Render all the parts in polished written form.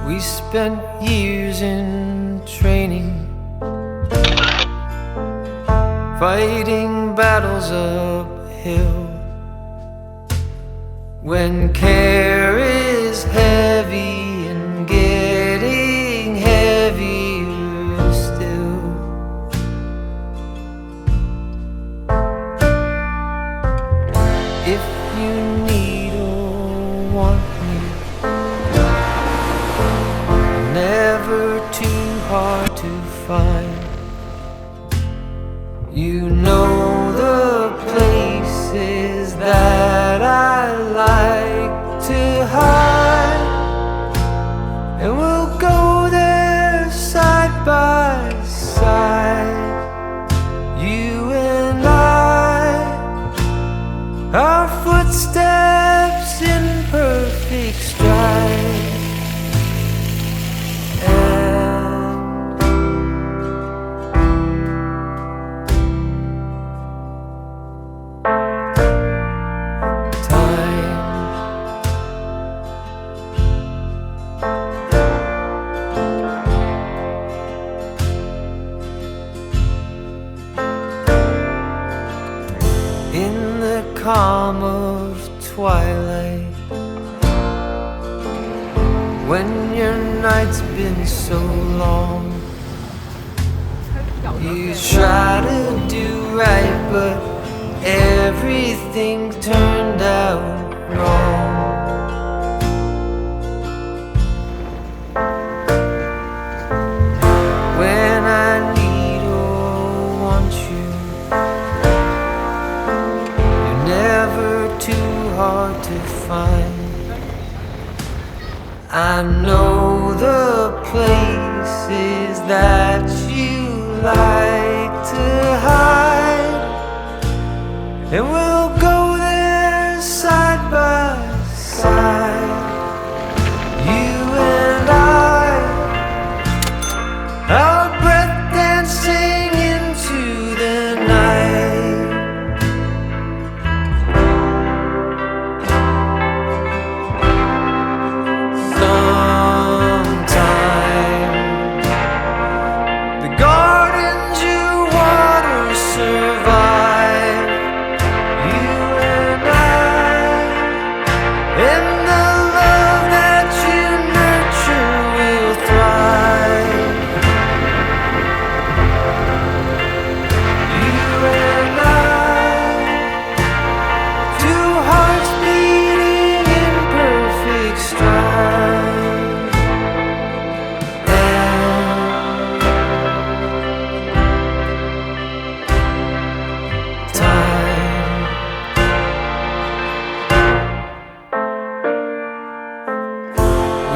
We spent years in training, fighting battles uphill. When care is heavy and getting heavier still. If you need or want me, never too hard to find. You know the places that I like to hide, and we'll go there side by side. You and I, our footsteps in perfect stride. Calm of twilight, when your night's been so long, you try to do right, but everything turned out wrong. When I need or want you, too hard to find. I know the places that you like to hide, and we'll go there side by side. You and I, our breath dancing into the night.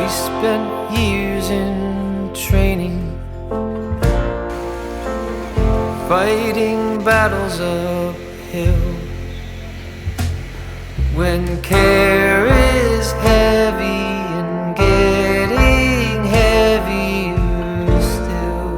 Spent years in training, fighting battles uphill. When care is heavy and getting heavier still.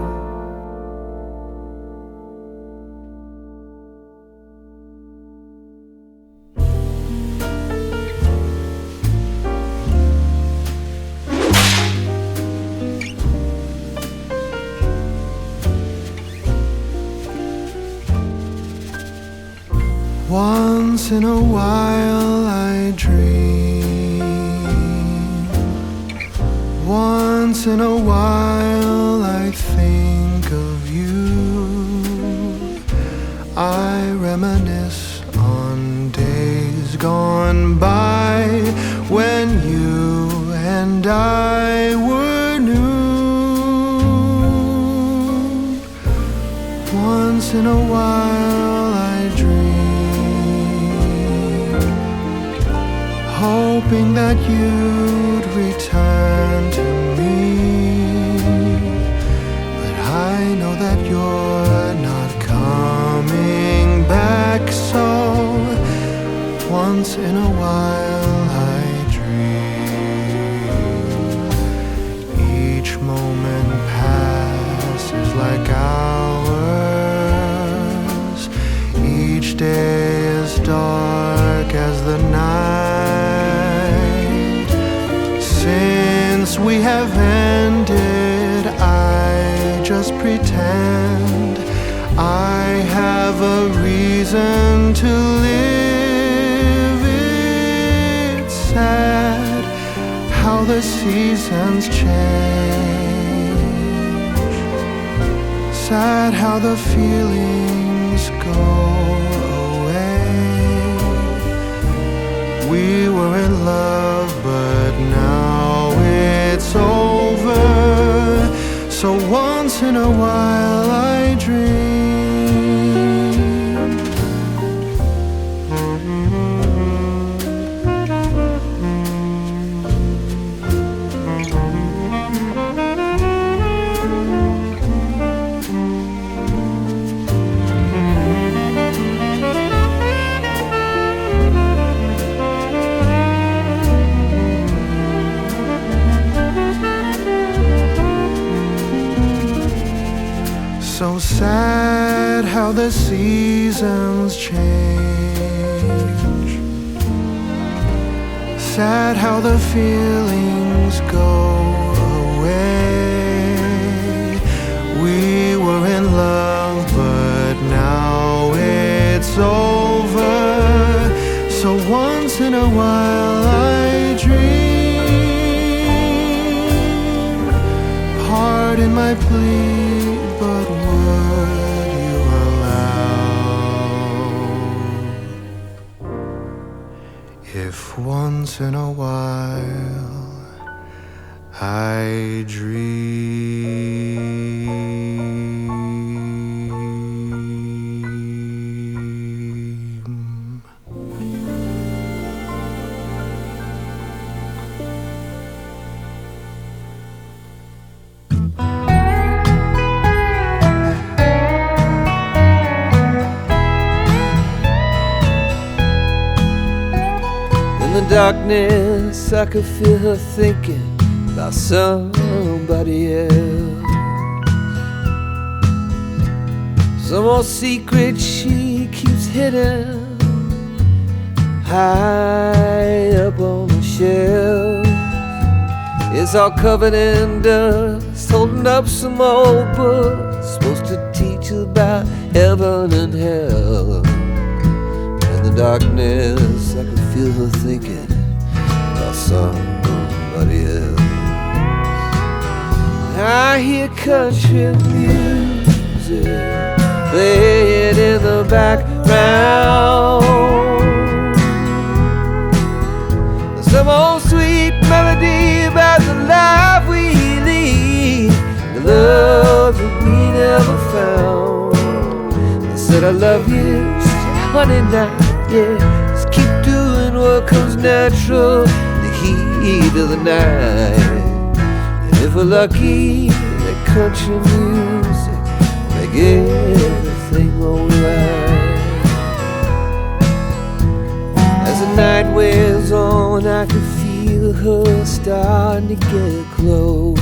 Once in a while I dream. Once in a while I think of you. I reminisce on days gone by when you and I were new. Once in a while I dream, hoping that you'd return to me. But I know that you're not coming back, so once in a while I dream. Each moment passes like hours. Each day is dark as the night. Since we have ended, I just pretend I have a reason to live. It's sad how the seasons change, sad how the feelings go away. We were in love, but now it's over. So once in a while I dream. So sad how the seasons change, sad how the feelings go away. We were in love, but now it's over. So once in a while I dream. Pardon my plea, but would you allow if once in a while I dream? In the darkness, I could feel her thinking about somebody else. Some old secret she keeps hidden high up on the shelf. It's all covered in dust, holding up some old books supposed to teach about heaven and hell. In the darkness, I could feel her thinking about somebody else. I hear country music playing in the background. Some old sweet melody about the life we lead, the love that we never found. I said I love you, honey, now, yeah. Just keep doing what comes natural in the heat of the night. And if we're lucky, that country music will make everything alright. As the night wears on, I can feel her starting to get close,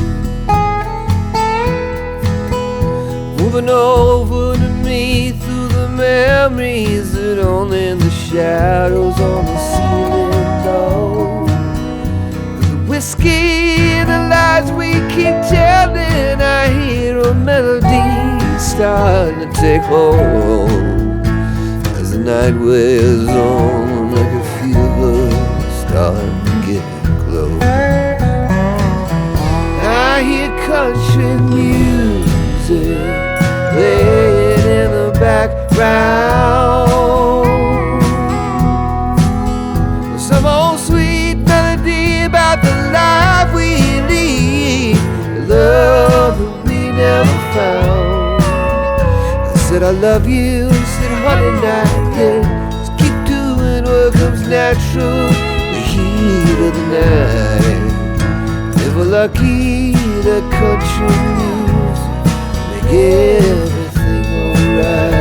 moving over to me through the memories that only the shadows on the ceiling know. The whiskey and the lies we keep telling, I hear a melody starting to take hold. As the night wears on, I can feel her starting to get close. I hear country music playing in the background. Some old sweet melody about the life we lead, the love that we never found. I said I love you, said honey, now, yeah. Just keep doing what comes natural, the heat of the night. If we're lucky, the country music make everything alright.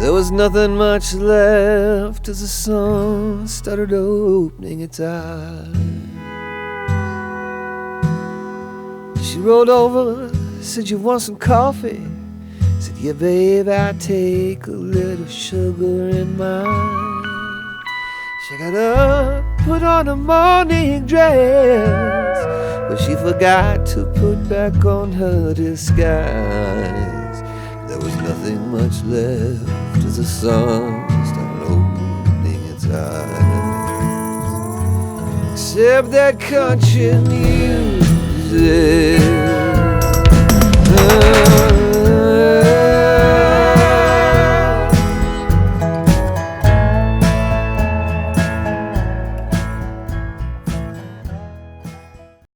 There was nothing much left as the sun started opening its eyes. She rolled over, said, "You want some coffee?" Said, "Yeah, babe, I take a little sugar in mine." She got up, put on a morning dress, but she forgot to put back on her disguise. There was nothing much left as the sun started opening its eyes, except that country music